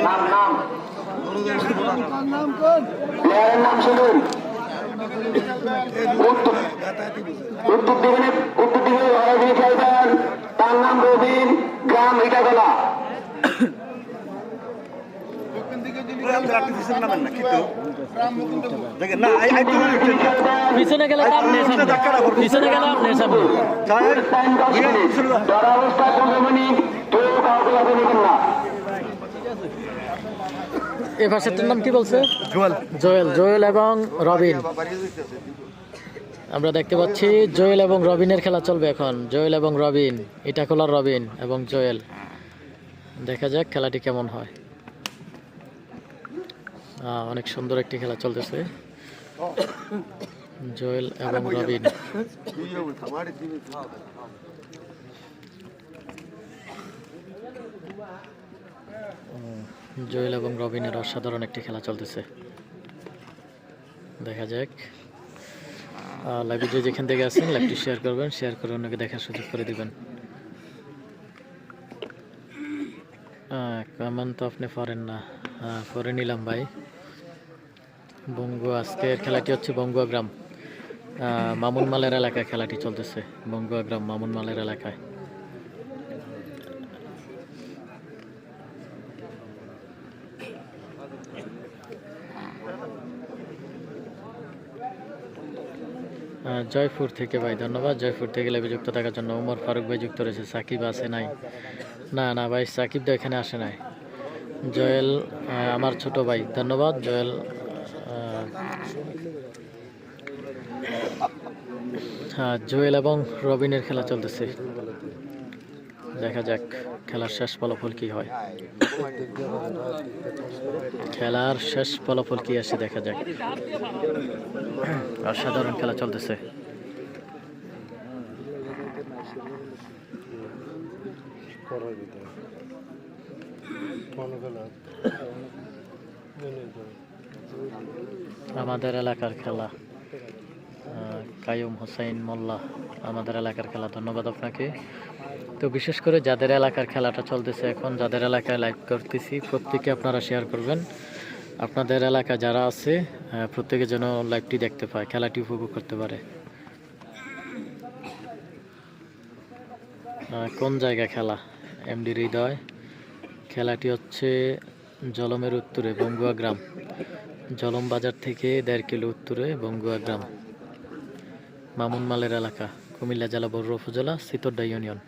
নাম প্লেয়ারের নাম শুনুন। উত্তর দিকে হরবি খেলবেন। তার নাম রবিন, গ্রাম ইটাগোলা। পিছনে গেলে পিছনে গেলে আপনি সামনে অবস্থায় 15 মিনিট, কেউ কাউকে লাভে নেবেন না। এ ভাষাটার নাম কি বলছে? জোয়েল। জোয়েল এবং রবিন। আমরা দেখতে পাচ্ছি জোয়েল এবং রবিনের খেলা চলবে এখন। জোয়েল এবং রবিন, ইটাখোলার রবিন এবং জোয়েল। দেখা যাক খেলাটি কেমন হয়। অনেক সুন্দর একটি খেলা চলতেছে। জোয়েল এবং রবিন। জোয়েল এবং রবিনের অসাধারণ একটি খেলা চলতেছে। দেখা যাক। লাইভে যেখান থেকে আছেন লাইভটি শেয়ার করবেন, শেয়ার করে অন্যকে দেখার সুযোগ করে দিবেন। কেমন তো আপনি পড়েন না? পরে নিলাম ভাই। বঙ্গুয়া, আজকের খেলাটি হচ্ছে বঙ্গুয়া গ্রাম মামুন মালের এলাকায় খেলাটি চলতেছে। বঙ্গুয়া গ্রাম মামুন মালের এলাকায়। জয়পুর থেকে ভাই, ধন্যবাদ। জয়পুর থেকে লাইভে যুক্ত থাকার জন্য। ওমর ফারুক ভাই যুক্ত রয়েছে। সাকিব আসে নাই? না ভাই, সাকিব তো এখানে আসে নাই। জয়েল আমার ছোট ভাই, ধন্যবাদ জয়েল। জোয়েল এবং রবিনের খেলা চলতেছে। দেখা যাক খেলার শেষ ফলাফল কি হয়। খেলার শেষ ফলাফল কি আসে দেখা যাক। অসাধারণ খেলা চলতেছে। আমাদের এলাকার খেলা। কায়ুম হোসেন মোল্লা, আমাদের এলাকার খেলা। ধন্যবাদ আপনাকে। তো বিশেষ করে যাদের এলাকার খেলাটা চলতেছে এখন, যাদের এলাকায় লাইভ করতেছি, প্রত্যেকে আপনারা শেয়ার করবেন। আপনাদের এলাকা যারা আছে প্রত্যেকে যেন লাইভটি দেখতে পায়, খেলাটি উপভোগ করতে পারে। কোন জায়গা খেলা? এমডি হৃদয়। খেলাটি হচ্ছে জলমের উত্তরে বঙ্গুয়া গ্রাম। জলম বাজার থেকে 1.5 কিলো উত্তরে বঙ্গুয়া গ্রাম, মামুন মালের এলাকা, কুমিল্লা জেলা বড়ুয়া উপজেলা, সিতোড্ডা ইউনিয়ন।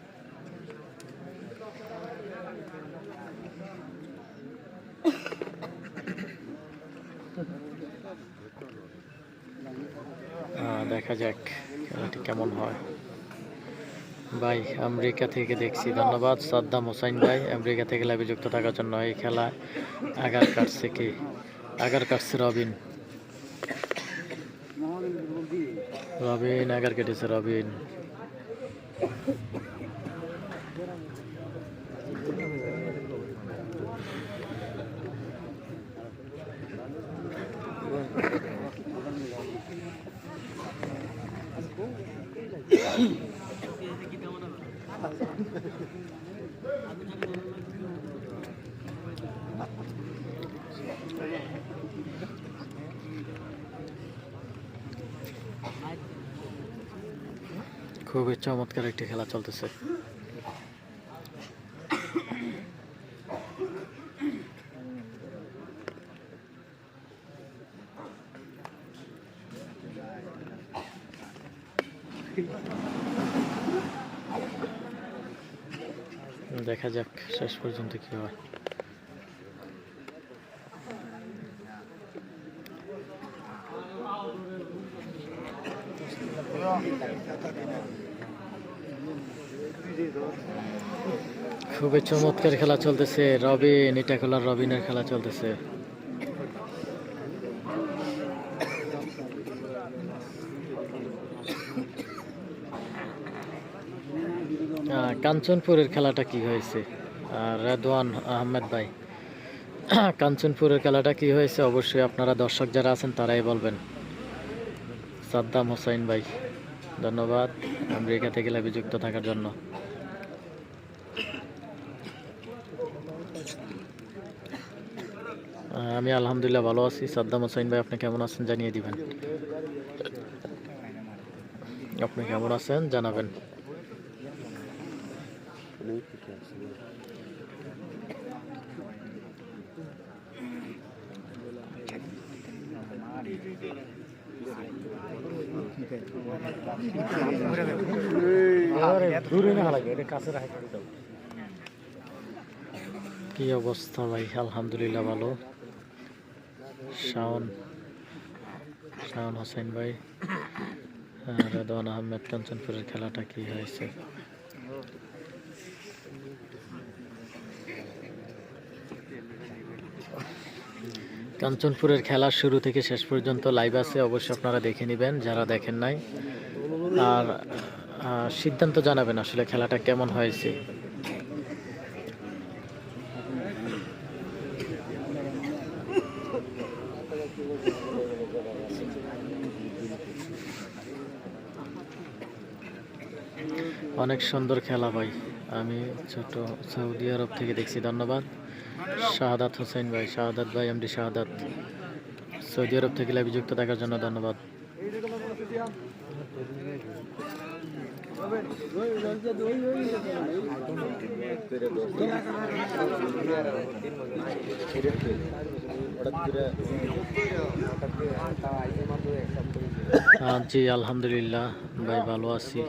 দেখা যাক খেলাটি কেমন হয়। ভাই আমেরিকা থেকে দেখছি, ধন্যবাদ সাদ্দাম হোসাইন ভাই আমেরিকা থেকে লাইভে যুক্ত থাকার জন্য। এই খেলা আগার কাটছে কি? আগার কাটছে রবিন। আগার কেটেছে রবিন। খুবই চমৎকার একটি খেলা চলতেছে। দেখা যাক শেষ পর্যন্ত কি হয়। খুবই চমৎকার খেলা চলতেছে। রবিন, ইটাখোলার রবিনের খেলা চলতেছে। কাঞ্চনপুরের খেলাটা কি হয়েছে? রেদওয়ান আহমেদ ভাই, কাঞ্চনপুরের খেলাটা কি হয়েছে অবশ্যই আপনারা দর্শক যারা আছেন তারাই বলবেন। সাদ্দাম হোসাইন ভাই, ধন্যবাদ আমেরিকা থেকে লাইভে যুক্ত থাকার জন্য। আমি আলহামদুলিল্লাহ ভালো আছি। সাদ্দাম হোসেন ভাই, আপনি কেমন আছেন জানিয়ে দিবেন। আপনি কেমন আছেন জানাবেন। কি অবস্থা ভাই? আলহামদুলিল্লাহ ভালো। শাওন হোসেন ভাই, রেদওয়ান আহমেদ, কাঞ্চনপুরের খেলাটা কি হয়েছে? কাঞ্চনপুরের খেলা শুরু থেকে শেষ পর্যন্ত লাইভ আছে, অবশ্যই আপনারা দেখে নেবেন যারা দেখেন নাই। আর সিদ্ধান্ত জানাবেন আসলে খেলাটা কেমন হয়েছে। অনেক সুন্দর খেলা ভাই, আমি ছোট সৌদি আরব থেকে দেখছি। ধন্যবাদ শাহাদাত হোসেন ভাই, শাহাদাত ভাই, এমডি শাহাদাত, সৌদি আরব থেকে লাইভে যুক্ত থাকার জন্য ধন্যবাদ। জি আলহামদুলিল্লাহ ভাই, ভালো আছি,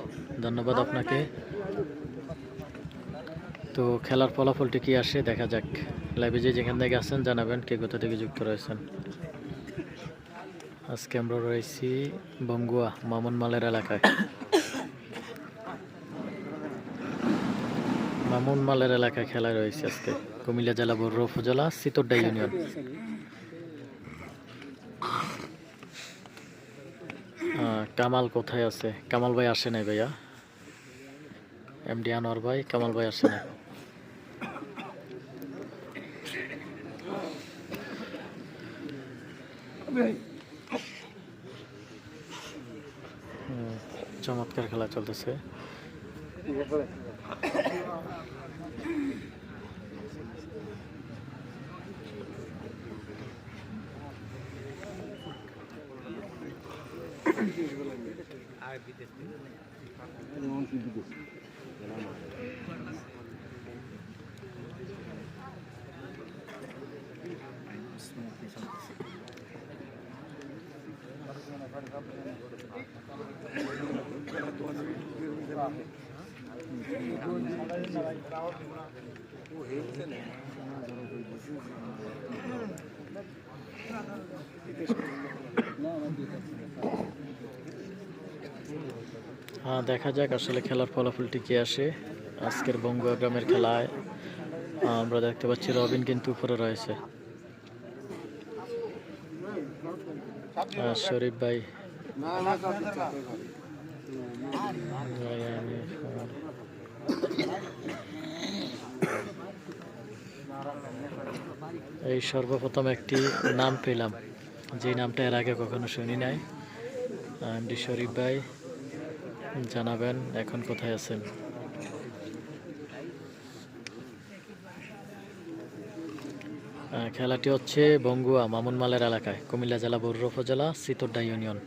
ধন্যবাদ আপনাকে। তো খেলার ফলাফলটি কি আসে দেখা যাক। লাইভে যে যেখান থেকে আসছেন জানাবেন কে কোথা থেকে যুক্ত রয়েছেন। আজকে আমরা রয়েছি বঙ্গুয়া মামুন মালের এলাকায়। মামুন মালের এলাকায় খেলায় রয়েছে আজকে। কুমিল্লা জেলা বড়ুয়া উপজেলা সিতোড্ডা ইউনিয়ন। কামাল কোথায় আছে? কামাল ভাই আসে নাই ভাইয়া। এমডি আনোয়ার ভাই, কামাল ভাই আসে নাই। চমৎকার খেলা চলতেছে। দেখা যাক আসলে খেলার ফলাফলটি কি আসে। আজকের বঙ্গুয়া গ্রামের খেলায় আমরা দেখতে পাচ্ছি রবিন কিন্তু উপরে রয়েছে। শরীফ ভাই, এই সর্বপ্রথম একটি নাম পেলাম, যে নামটা এর আগে কখনো শুনি নাই। এমডি শরীফ ভাই, জানাবেন এখন কোথায় আছেন। খেলাটি হচ্ছে বঙ্গুয়া মামুন মালের এলাকায়, কুমিল্লা জেলা বড়ুয়া উপজেলা সিতোড্ডা ইউনিয়ন,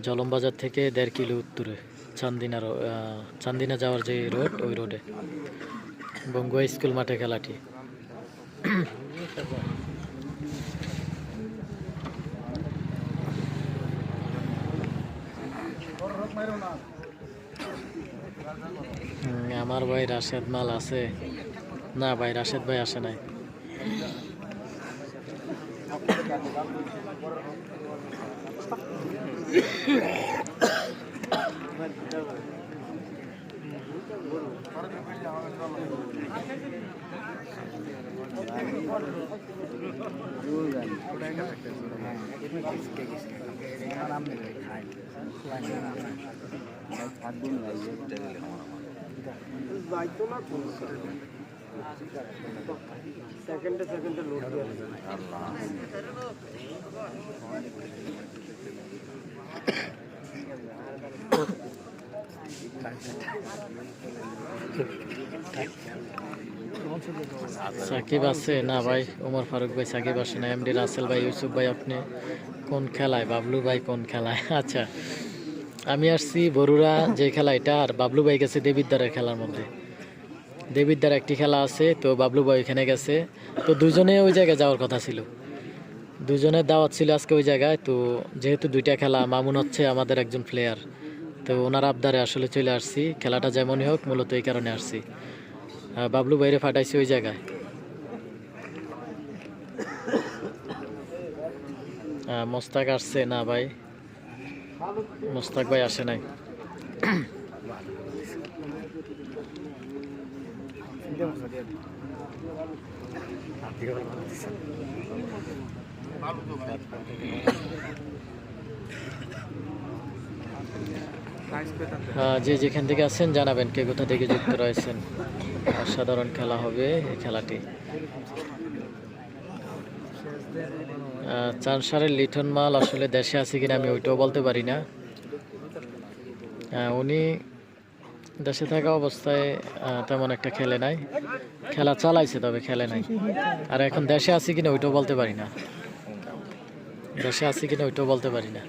জলম বাজার থেকে 1.5 কিলো উত্তরে, চান্দিনা যাওয়ার যে রোড, ওই রোডে বঙ্গুয়া স্কুল মাঠে খেলাটি। আমার ভাই রাশেদ মাল আছে না? ভাই রাশেদ ভাই আসে নাই। সেকেন্ডে লোড দিয়ে সাকিব আছে না ভাই? ওমর ফারুক ভাই সাকিব আসে না। এমডি রাসেল ভাই, ইউসুফ ভাই আপনি কোন খেলায়? বাবলু ভাই কোন খেলায়? আচ্ছা, আমি আসছি বরুড়া যে খেলা এটা, আর বাবলু ভাই গেছে দেবিদ্বারের খেলার মধ্যে। দেবিদ্বার একটি খেলা আছে, তো বাবলু ভাই ওইখানে গেছে। তো দুজনে ওই জায়গায় যাওয়ার কথা ছিল, দুজনের দাওয়াত ছিল আজকে ওই জায়গায়। তো যেহেতু দুইটা খেলা, মামুন হচ্ছে আমাদের একজন প্লেয়ার, তো ওনার আবদারে আসলে চলে আসছি। খেলাটা যেমনই হোক, মূলত এই কারণে আসছি। বাবলু ভাইরে ফাটাইছি ওই জায়গায়। মোস্তাক আসছে না ভাই? মোস্তাক ভাই আসে নাই। যে যেখান থেকে আছেন জানাবেন কে কোথা থেকে যুক্ত রয়েছেন। অসাধারণ খেলা হবে এই খেলাটি। চানসারের লিটন মাল আসলে দেশে আছে কিনা আমি ওইটাও বলতে পারি না। উনি দেশে থাকা অবস্থায় তেমন একটা খেলে নাই, খেলা চালাইছে তবে খেলে নাই। আর এখন দেশে আছে কিনা ওইটাও বলতে পারি না, দেশে আছে কিনা ওইটাও বলতে পারি না।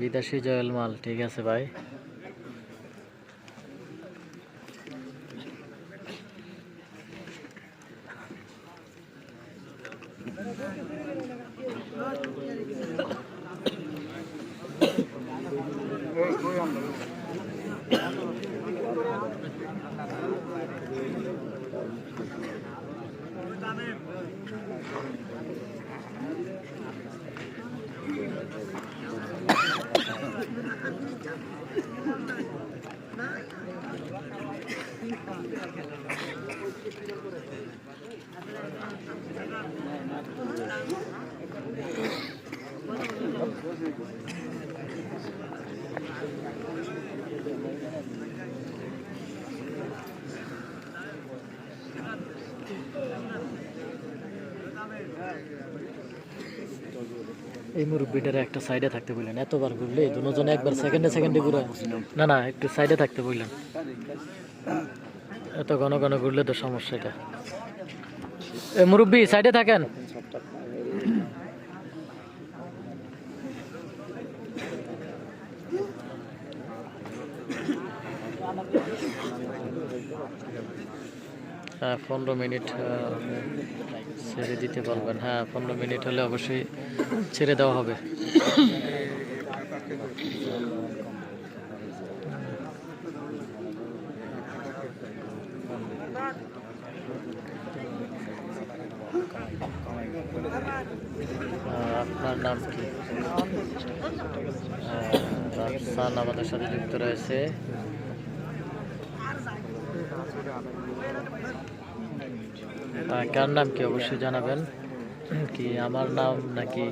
বিদেশি জয়েল মাল, ঠিক আছে ভাই। এই মুরব্বিটারে একটা সাইডে থাকতে বললেন, এতবার ঘুরলে দুজনে একবার সেকেন্ডে সেকেন্ডে ঘুরে। না না, একটু সাইডে থাকতে বললেন, এত ঘন ঘন ঘুরলে তো সমস্যা। এটা এই মুরব্বি সাইডে থাকেন। হ্যাঁ 15 মিনিট ছেড়ে দিতে পারবেন। হ্যাঁ 15 মিনিট হলে অবশ্যই ছেড়ে দেওয়া হবে। আপনার নাম কি? রাফসান আমাদের সাথে যুক্ত রয়েছে। কার নাম কি অবশ্যই জানাবেন। কি আমার নাম নাকি?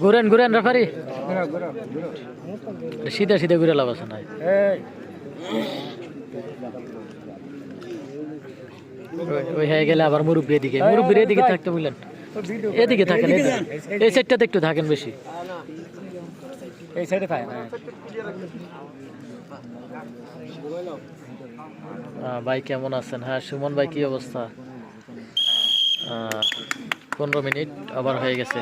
ঘুরেন ঘুরেন রেফারি, সিধা সিধা ঘুরে লাভ আছে না। ওই হয়ে গেলে আবার মুরব্বী এদিকে, মুরব্বীর এদিকে থাকতে বললেন, এদিকে থাকেন, এই সাইডটাতে একটু থাকেন বেশি, এই সাইডে থাকেন। ভাই কেমন আছেন? হ্যাঁ সুমন ভাই কি অবস্থা? 15 মিনিট আবার হয়ে গেছে,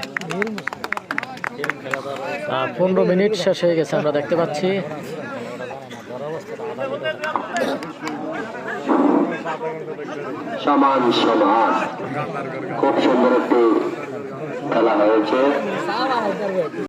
15 মিনিট শেষ হয়ে গেছে আমরা দেখতে পাচ্ছি। সমান সমান খুব সুন্দর একটি খেলা হয়েছে।